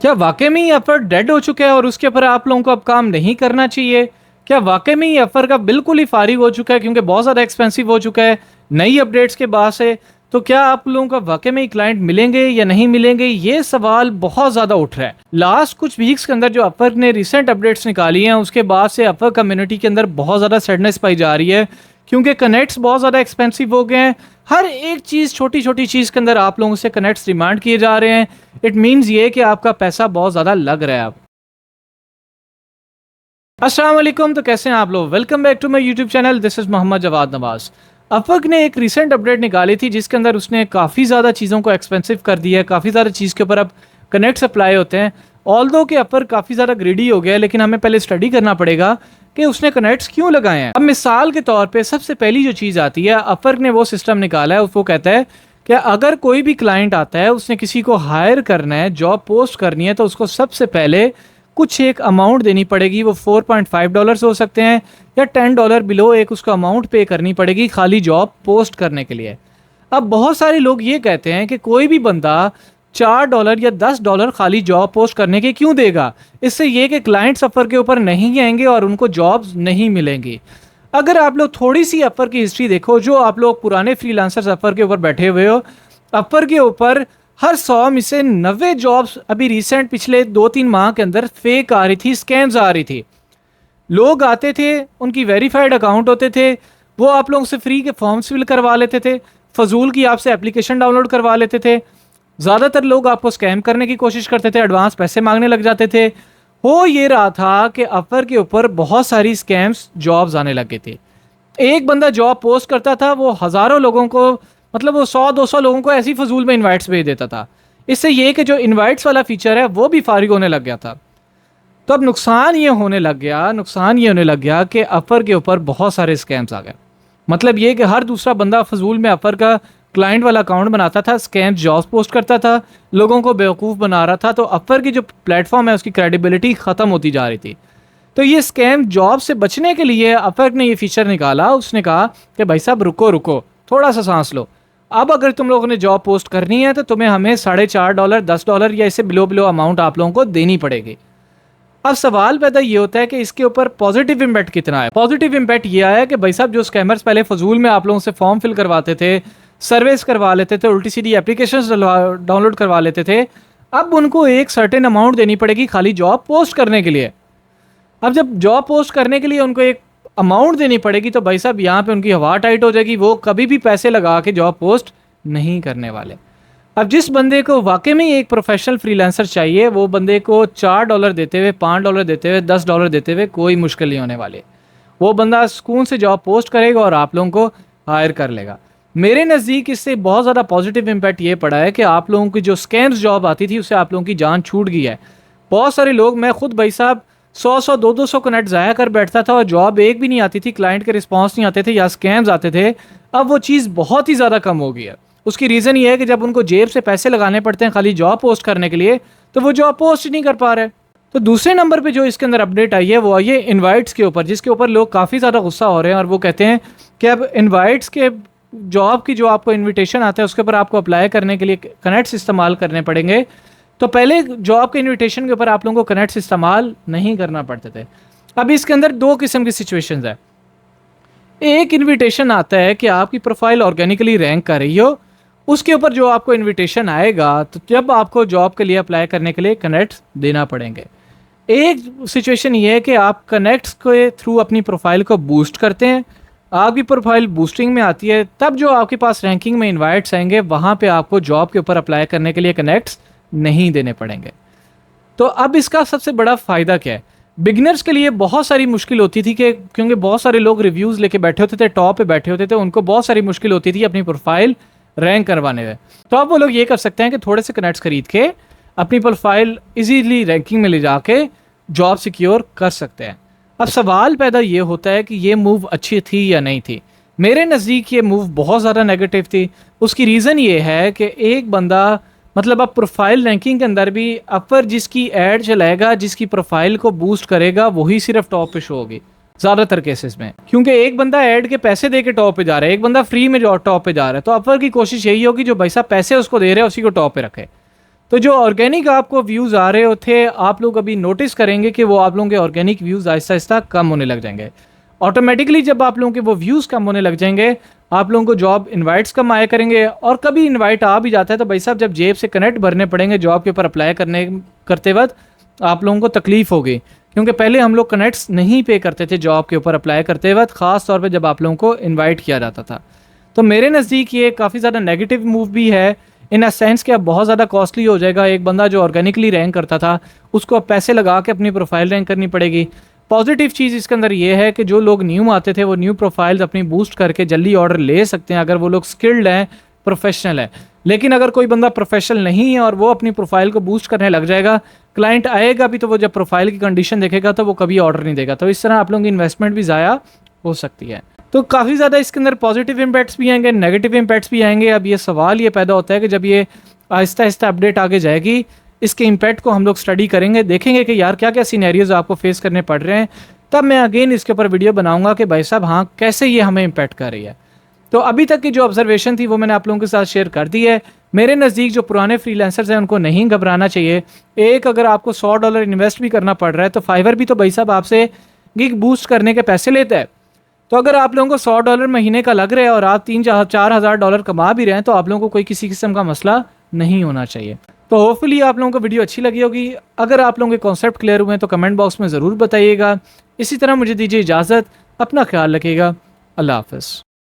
क्या वाकई में ये अफर डेड हो चुका है और उसके ऊपर आप लोगों को अब काम नहीं करना चाहिए? क्या वाकई में ये अफर का बिल्कुल ही फारिग हो चुका है क्योंकि बहुत ज़्यादा एक्सपेंसिव हो चुका है नई अपडेट्स के बाद से? तो क्या आप लोगों को वाकई में क्लाइंट मिलेंगे या नहीं मिलेंगे, ये सवाल बहुत ज़्यादा उठ रहा है। लास्ट कुछ वीक्स के अंदर जो अफर ने रिसेंट अपडेट्स निकाली हैं उसके बाद से अफर कम्युनिटी के अंदर बहुत ज़्यादा सैडनेस पाई जा रही है क्योंकि कनेक्ट्स बहुत ज़्यादा एक्सपेंसिव हो गए हैं। हर एक चीज़, छोटी छोटी चीज़ के अंदर आप लोगों से कनेक्ट्स डिमांड किए जा रहे हैं। इट मीन्स ये कि आपका पैसा बहुत ज़्यादा लग रहा है अब। अस्सलाम वालेकुम, तो कैसे हैं आप लोग? Welcome back to my YouTube channel. This is Mohammad Jawad Nawaz. Upwork ने एक रिसेंट अपडेट निकाली थी जिसके अंदर उसने काफ़ी ज़्यादा चीज़ों को एक्सपेंसिव कर दिया है। काफ़ी ज़्यादा चीज़ के ऊपर अब कनेक्ट्स अप्लाई होते हैं। ऑल्दो कि अपवर्क काफ़ी ज़्यादा ग्रीडी हो गया है, लेकिन हमें पहले स्टडी करना पड़ेगा कि उसने कनेक्ट्स क्यों लगाए हैं। अब मिसाल के तौर पे सबसे पहली जो चीज़ आती है, अपवर्क ने वो सिस्टम निकाला है, वो कहता है कि अगर कोई भी क्लाइंट आता है, उसने किसी को हायर करना है, जॉब पोस्ट करनी है, तो उसको सबसे पहले कुछ एक अमाउंट देनी पड़ेगी। वो $4.5 हो सकते हैं या $10 बिलो एक उसको अमाउंट पे करनी पड़ेगी खाली जॉब पोस्ट करने के लिए। अब बहुत सारे लोग ये कहते हैं कि कोई भी बंदा $4 या $10 खाली जॉब पोस्ट करने के क्यों देगा? इससे ये कि क्लाइंट सफ़र के ऊपर नहीं आएंगे और उनको जॉब्स नहीं मिलेंगी। अगर आप लोग थोड़ी सी अपवर्क की हिस्ट्री देखो, जो आप लोग पुराने फ्रीलांसर्स अपवर्क के ऊपर बैठे हुए हो, अपवर्क के ऊपर हर 100 में से 90 जॉब्स अभी रिसेंट पिछले 2-3 माह के अंदर फेक आ रही थी, स्कैम्स आ रही थी। लोग आते थे, उनकी वेरीफाइड अकाउंट होते थे, वो आप लोगों से फ्री के फॉर्म्स फिल करवा लेते थे, फजूल की आपसे एप्लीकेशन डाउनलोड करवा लेते थे। ज़्यादातर लोग आपको स्कैम करने की कोशिश करते थे, एडवांस पैसे मांगने लग जाते थे। हो ये रहा था कि अपवर्क के ऊपर बहुत सारी स्कैम्स जॉब्स आने लग गए थे। एक बंदा जॉब पोस्ट करता था, वो हज़ारों लोगों को, मतलब वो 100-200 लोगों को ऐसी फजूल में इनवाइट्स भेज देता था। इससे ये कि जो इनवाइट्स वाला फीचर है वो भी फारिग होने लग गया था। तो अब नुकसान ये होने लग गया कि अपवर्क के ऊपर बहुत सारे स्कैम्स आ गए। मतलब ये कि हर दूसरा बंदा फजूल में अपवर्क का क्लाइंट वाला अकाउंट बनाता था, स्कैम जॉब्स पोस्ट करता था, लोगों को बेवकूफ़ बना रहा था। तो अपवर्क की जो प्लेटफॉर्म है उसकी क्रेडिबिलिटी ख़त्म होती जा रही थी। तो ये स्कैम जॉब से बचने के लिए अपवर्क ने ये फीचर निकाला। उसने कहा कि भाई साहब रुको, थोड़ा सा सांस लो। अब अगर तुम लोगों ने जॉब पोस्ट करनी है तो तुम्हें हमें $4.5, $10 या इससे बिलो अमाउंट आप लोगों को देनी पड़ेगी। अब सवाल पैदा ये होता है कि इसके ऊपर पॉजिटिव इम्पैक्ट कितना है। पॉजिटिव इम्पैक्ट ये आया कि भाई साहब जो स्कैमर्स पहले फजूल में आप लोगों से फॉर्म फिल करवाते थे, सर्विस करवा लेते थे, उल्टी सीधी एप्लीकेशंस डाउनलोड करवा लेते थे, अब उनको एक सर्टेन अमाउंट देनी पड़ेगी खाली जॉब पोस्ट करने के लिए। अब जब जॉब पोस्ट करने के लिए उनको एक अमाउंट देनी पड़ेगी तो भाई साहब यहाँ पे उनकी हवा टाइट हो जाएगी। वो कभी भी पैसे लगा के जॉब पोस्ट नहीं करने वाले। अब जिस बंदे को वाकई में एक प्रोफेशनल फ्रीलांसर चाहिए, वो बंदे को $4 देते हुए, $5 देते हुए, $10 देते हुए कोई मुश्किल नहीं होने वाले। वो बंदा सुकून से जॉब पोस्ट करेगा और आप लोगों को हायर कर लेगा। मेरे नज़दीक इससे बहुत ज़्यादा पॉजिटिव इम्पैक्ट ये पड़ा है कि आप लोगों की जो स्कैम्स जॉब आती थी उससे आप लोगों की जान छूट गई है। बहुत सारे लोग, मैं खुद भाई साहब 100-100, 200 कनेक्ट ज़ाया कर बैठता था और जॉब एक भी नहीं आती थी, क्लाइंट के रिस्पॉन्स नहीं आते थे या स्कैम्स आते थे। अब वो चीज़ बहुत ही ज़्यादा कम हो गई है। उसकी रीज़न ये है कि जब उनको जेब से पैसे लगाने पड़ते हैं खाली जॉब पोस्ट करने के लिए, तो वो जॉब पोस्ट ही नहीं कर पा रहे। तो दूसरे नंबर पे जो इसके अंदर अपडेट आई है वो आई है इनवाइट्स के ऊपर, जिसके ऊपर लोग काफ़ी ज़्यादा गुस्सा हो रहे हैं और वो कहते हैं कि अब इनवाइट्स के जॉब की जो आपको इन्विटेशन आता है उसके ऊपर आपको अप्लाई करने के लिए कनेक्ट्स इस्तेमाल करने पड़ेंगे। तो पहले जॉब के इन्विटेशन के ऊपर आप लोगों को कनेक्ट्स इस्तेमाल नहीं करना पड़ते थे। अब इसके अंदर दो किस्म की सिचुएशंस है। एक इन्विटेशन आता है कि आपकी प्रोफाइल ऑर्गेनिकली रैंक कर रही हो, उसके ऊपर जो आपको इन्विटेशन आएगा तो जब आपको जॉब के लिए अप्लाई करने के लिए कनेक्ट्स देना पड़ेंगे। एक सिचुएशन ये है कि आप कनेक्ट्स के थ्रू अपनी प्रोफाइल को बूस्ट करते हैं, आपकी प्रोफाइल बूस्टिंग में आती है, तब जो आपके पास रैंकिंग में इन्वाइट्स आएंगे वहाँ पे आपको जॉब के ऊपर अप्लाई करने के लिए कनेक्ट्स नहीं देने पड़ेंगे। तो अब इसका सबसे बड़ा फ़ायदा क्या है? बिगनर्स के लिए बहुत सारी मुश्किल होती थी कि क्योंकि बहुत सारे लोग रिव्यूज़ लेके बैठे होते थे, टॉप पे बैठे होते थे, उनको बहुत सारी मुश्किल होती थी अपनी प्रोफाइल रैंक करवाने में। तो अब वो लोग ये कर सकते हैं कि थोड़े से कनेक्ट्स खरीद के अपनी प्रोफाइल इजीली रैंकिंग में ले जाके जॉब सिक्योर कर सकते हैं। अब सवाल पैदा ये होता है कि ये मूव अच्छी थी या नहीं थी। मेरे नज़दीक ये मूव बहुत ज़्यादा नेगेटिव थी। उसकी रीज़न ये है कि एक बंदा, मतलब अब प्रोफाइल रैंकिंग के अंदर भी अपर जिसकी ऐड चलाएगा, जिसकी प्रोफाइल को बूस्ट करेगा, वही सिर्फ टॉप पे शो होगी ज़्यादातर केसेस में। क्योंकि एक बंदा ऐड के पैसे दे के टॉप पे जा रहा है, एक बंदा फ्री में जो टॉप पे जा रहा है, तो अपर की कोशिश यही होगी जो भाई साहब पैसे उसको दे रहे हैं उसी को टॉप पे रखे। तो जो ऑर्गेनिक आपको व्यूज़ आ रहे थे, आप लोग अभी नोटिस करेंगे कि वो आप लोगों के ऑर्गेनिक व्यूज़ आहिस्ता आहिस्ता कम होने लग जाएंगे। ऑटोमेटिकली जब आप लोगों के वो व्यूज़ कम होने लग जाएंगे, आप लोगों को जॉब इनवाइट्स कम आया करेंगे। और कभी इनवाइट आ भी जाता है तो भाई साहब जब जेब से कनेक्ट भरने पड़ेंगे जॉब के ऊपर अप्लाई करते वक्त, आप लोगों को तकलीफ होगी, क्योंकि पहले हम लोग कनेक्ट्स नहीं पे करते थे जॉब के ऊपर अप्लाई करते वक्त, ख़ास तौर पे जब आप लोगों को इनवाइट किया जाता था। तो मेरे नज़दीक ये काफ़ी ज़्यादा नेगेटिव मूव भी है, इन अ सेंस कि अब बहुत ज़्यादा कॉस्टली हो जाएगा। एक बंदा जो ऑर्गेनिकली रैंक करता था उसको अब पैसे लगा के अपनी प्रोफाइल रैंक करनी पड़ेगी। पॉजिटिव चीज़ इसके अंदर ये है कि जो लोग न्यू आते थे वो न्यू प्रोफाइल्स अपनी बूस्ट करके जल्दी ऑर्डर ले सकते हैं अगर वो लोग स्किल्ड हैं, प्रोफेशनल है। लेकिन अगर कोई बंदा प्रोफेशनल नहीं है और वो अपनी प्रोफाइल को बूस्ट करने लग जाएगा, क्लाइंट आएगा भी तो वो जब प्रोफाइल की कंडीशन देखेगा तो वो कभी ऑर्डर नहीं देगा। तो इस तरह आप लोगों की इन्वेस्टमेंट भी ज़ाया हो सकती है। तो काफ़ी ज़्यादा इसके अंदर पॉजिटिव इम्पैक्ट्स भी आएंगे, नेगेटिव इम्पैक्ट्स भी आएंगे। अब ये सवाल ये पैदा होता है कि जब ये आहिस्ता आहिस्ता अपडेट आगे जाएगी, इसके इम्पैक्ट को हम लोग स्टडी करेंगे, देखेंगे कि यार क्या क्या सीनेरियोज आपको फेस करने पड़ रहे हैं। तब मैं अगेन इसके ऊपर वीडियो बनाऊंगा कि भाई साहब हाँ कैसे ये हमें इम्पैक्ट कर रही है। तो अभी तक की जो ऑब्जर्वेशन थी वो मैंने आप लोगों के साथ शेयर कर दी है। मेरे नज़दीक जो पुराने फ्रीलांसर्स हैं उनको नहीं घबराना चाहिए। एक अगर आपको $100 इन्वेस्ट भी करना पड़ रहा है तो फाइवर भी तो भाई साहब आपसे गिग बूस्ट करने के पैसे लेता है। तो अगर आप लोगों को $100 महीने का लग रहा है और आप 3-4 हज़ार डॉलर कमा भी रहे हैं तो आप लोगों को कोई किसी किस्म का मसला नहीं होना चाहिए। तो होपफुली आप लोगों को वीडियो अच्छी लगी होगी। अगर आप लोगों के कॉन्सेप्ट क्लियर हुए हैं तो कमेंट बॉक्स में ज़रूर बताइएगा। इसी तरह मुझे दीजिए इजाज़त, अपना ख्याल रखिएगा। अल्लाह हाफ़िज़।